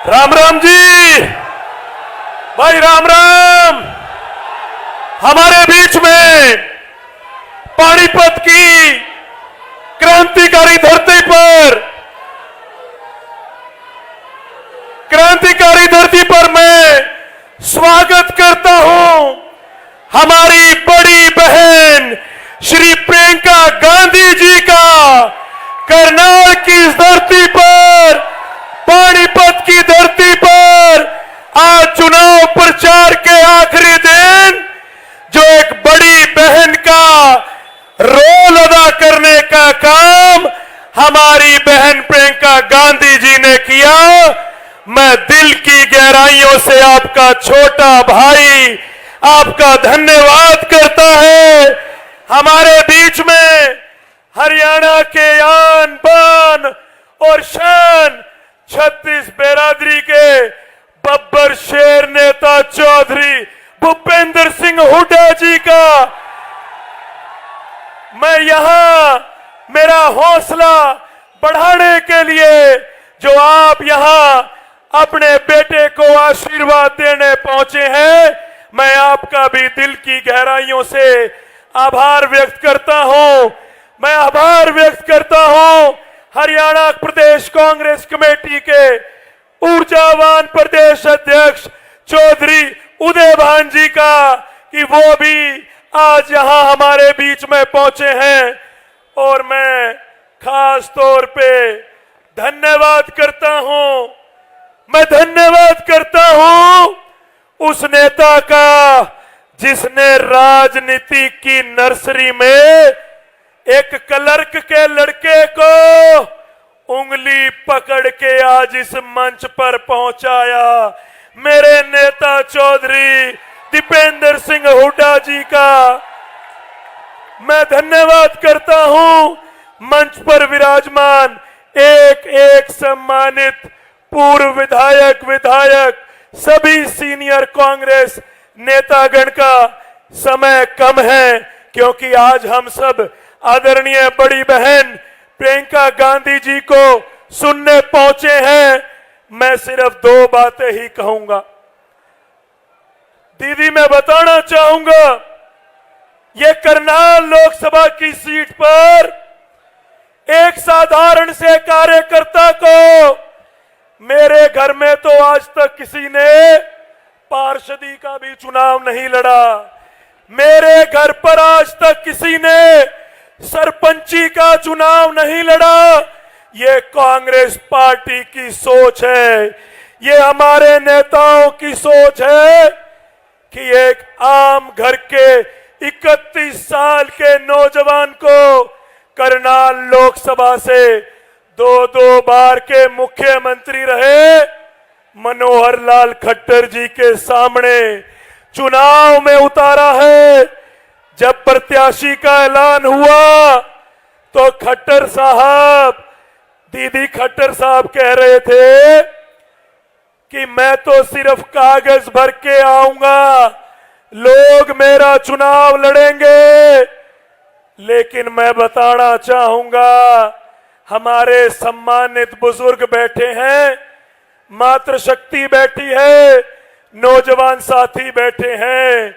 राम राम जी भाई, राम राम। हमारे बीच में पानीपत की क्रांतिकारी धरती पर मैं स्वागत करता हूं हमारी बड़ी बहन श्री प्रियंका गांधी जी का। करनाल की इस धरती पर, पानीपत की धरती पर आज चुनाव प्रचार के आखिरी दिन जो एक बड़ी बहन का रोल अदा करने का काम हमारी बहन प्रियंका गांधी जी ने किया, मैं दिल की गहराइयों से आपका छोटा भाई आपका धन्यवाद करता है। हमारे बीच में हरियाणा के आन बान और शान 36 बिरादरी के बब्बर शेर नेता चौधरी भूपेंद्र सिंह हुड्डा जी का मैं यहां मेरा हौसला बढ़ाने के लिए जो आप यहां अपने बेटे को आशीर्वाद देने पहुंचे हैं, मैं आपका भी दिल की गहराइयों से आभार व्यक्त करता हूं। मैं आभार व्यक्त करता हूं हरियाणा प्रदेश कांग्रेस कमेटी के ऊर्जावान प्रदेश अध्यक्ष चौधरी उदय भान जी का कि वो भी आज यहां हमारे बीच में पहुंचे हैं। और मैं खास तौर पे धन्यवाद करता हूं उस नेता का जिसने राजनीति की नर्सरी में एक क्लर्क के लड़के को उंगली पकड़ के आज इस मंच पर पहुंचाया। मेरे नेता चौधरी दीपेंद्र सिंह हुड्डा जी का मैं धन्यवाद करता हूं। मंच पर विराजमान एक एक सम्मानित पूर्व विधायक सभी सीनियर कांग्रेस नेतागण का समय कम है क्योंकि आज हम सब आदरणीय बड़ी बहन प्रियंका गांधी जी को सुनने पहुंचे हैं। मैं सिर्फ 2 बातें ही कहूंगा। दीदी, मैं बताना चाहूंगा ये करनाल लोकसभा की सीट पर एक साधारण से कार्यकर्ता को मेरे घर में तो आज तक किसी ने पार्षदी का भी चुनाव नहीं लड़ा। मेरे घर पर आज तक किसी ने सरपंची का चुनाव नहीं लड़ा। ये कांग्रेस पार्टी की सोच है, ये हमारे नेताओं की सोच है कि एक आम घर के 31 साल के नौजवान को करनाल लोकसभा से 2 बार के मुख्यमंत्री रहे मनोहर लाल खट्टर जी के सामने चुनाव में उतारा है। जब प्रत्याशी का ऐलान हुआ तो दीदी खट्टर साहब कह रहे थे कि मैं तो सिर्फ कागज भर के आऊंगा, लोग मेरा चुनाव लड़ेंगे। लेकिन मैं बताना चाहूंगा हमारे सम्मानित बुजुर्ग बैठे हैं, मातृशक्ति बैठी है, नौजवान साथी बैठे हैं।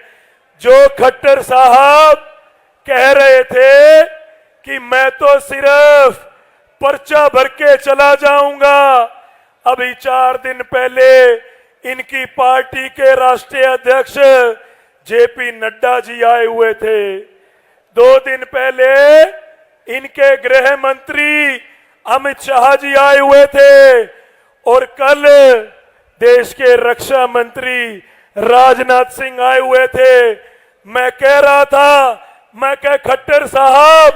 जो खट्टर साहब कह रहे थे कि मैं तो सिर्फ पर्चा भर के चला जाऊंगा, अभी 4 दिन पहले इनकी पार्टी के राष्ट्रीय अध्यक्ष जेपी नड्डा जी आए हुए थे। 2 दिन पहले इनके गृह मंत्री अमित शाह जी आए हुए थे और कल देश के रक्षा मंत्री राजनाथ सिंह आए हुए थे। मैं कह रहा था, मैं कह खट्टर साहब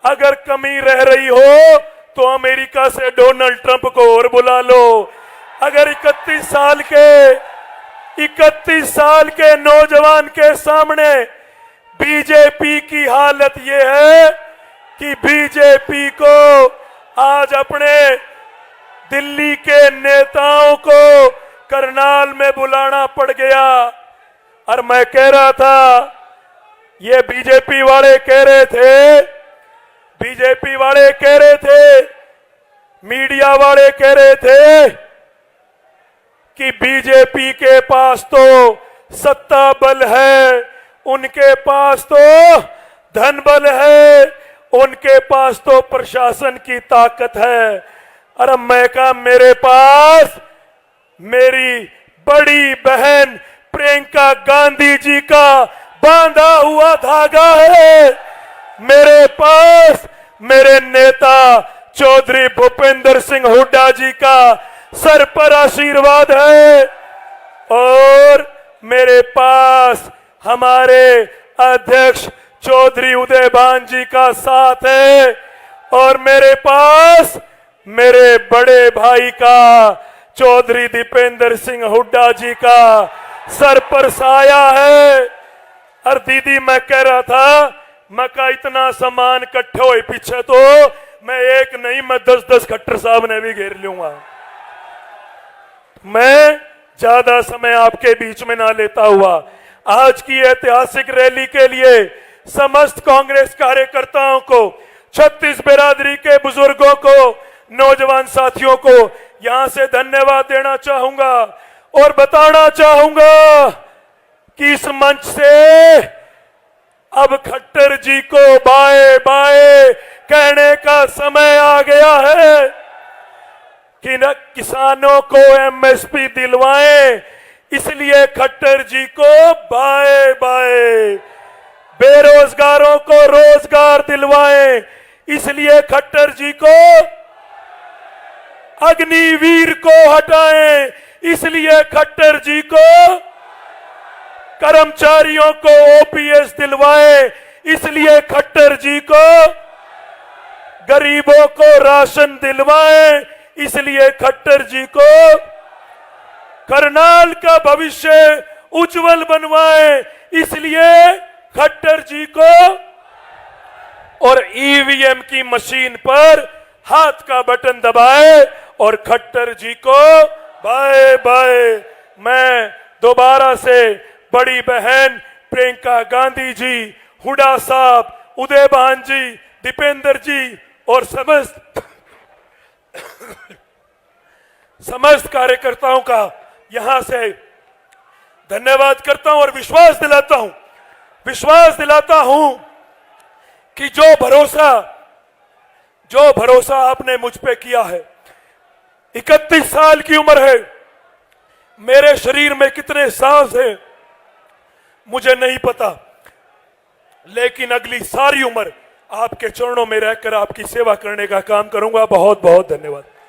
अगर कमी रह रही हो तो अमेरिका से डोनाल्ड ट्रंप को और बुला लो। अगर 31 साल के नौजवान के सामने बीजेपी की हालत ये है कि बीजेपी को आज अपने दिल्ली के नेताओं को करनाल में बुलाना पड़ गया। और मैं कह रहा था, ये बीजेपी वाले कह रहे थे, मीडिया वाले कह रहे थे कि बीजेपी के पास तो सत्ता बल है, उनके पास तो धन बल है, उनके पास तो प्रशासन की ताकत है। अरे मैं कहा मेरे पास मेरी बड़ी बहन प्रियंका गांधी जी का बांधा हुआ धागा है, मेरे पास मेरे नेता चौधरी भूपेंद्र सिंह हुड्डा जी का सर पर आशीर्वाद है, और मेरे पास हमारे अध्यक्ष चौधरी उदयभान जी का साथ है, और मेरे पास मेरे बड़े भाई का चौधरी दीपेंद्र सिंह हुड्डा जी का सर पर साया है। और दीदी मैं कह रहा था, मैं का इतना सामान इकट्ठे हुए पीछे तो मैं एक नहीं मैं 10-10 खट्टर साहब ने भी घेर लूंगा। मैं ज्यादा समय आपके बीच में ना लेता हुआ आज की ऐतिहासिक रैली के लिए समस्त कांग्रेस कार्यकर्ताओं को, 36 बिरादरी के बुजुर्गों को, नौजवान साथियों को यहां से धन्यवाद देना चाहूंगा और बताना चाहूंगा कि इस मंच से अब खट्टर जी को बाय बाय कहने का समय आ गया है कि न किसानों को एमएसपी दिलवाएं, इसलिए खट्टर जी को बाय बाय, बेरोजगारों को रोजगार दिलवाएं, इसलिए खट्टर जी को, अग्निवीर को हटाएं, इसलिए खट्टर जी को, कर्मचारियों को ओपीएस दिलवाएं, इसलिए खट्टर जी को, गरीबों को राशन दिलवाएं, इसलिए खट्टर जी को, करनाल का भविष्य उज्जवल बनवाएं, इसलिए खट्टर जी को, और ईवीएम की मशीन पर हाथ का बटन दबाए और खट्टर जी को बाय बाय। मैं दोबारा से बड़ी बहन प्रियंका गांधी जी, हुड्डा साहब, उदयभान जी, दीपेंद्र जी और समस्त कार्यकर्ताओं का यहां से धन्यवाद करता हूं और विश्वास दिलाता हूं कि जो भरोसा आपने मुझ पे किया है, 31 साल की उम्र है, मेरे शरीर में कितने सांस हैं मुझे नहीं पता, लेकिन अगली सारी उम्र आपके चरणों में रहकर आपकी सेवा करने का काम करूंगा। बहुत बहुत धन्यवाद।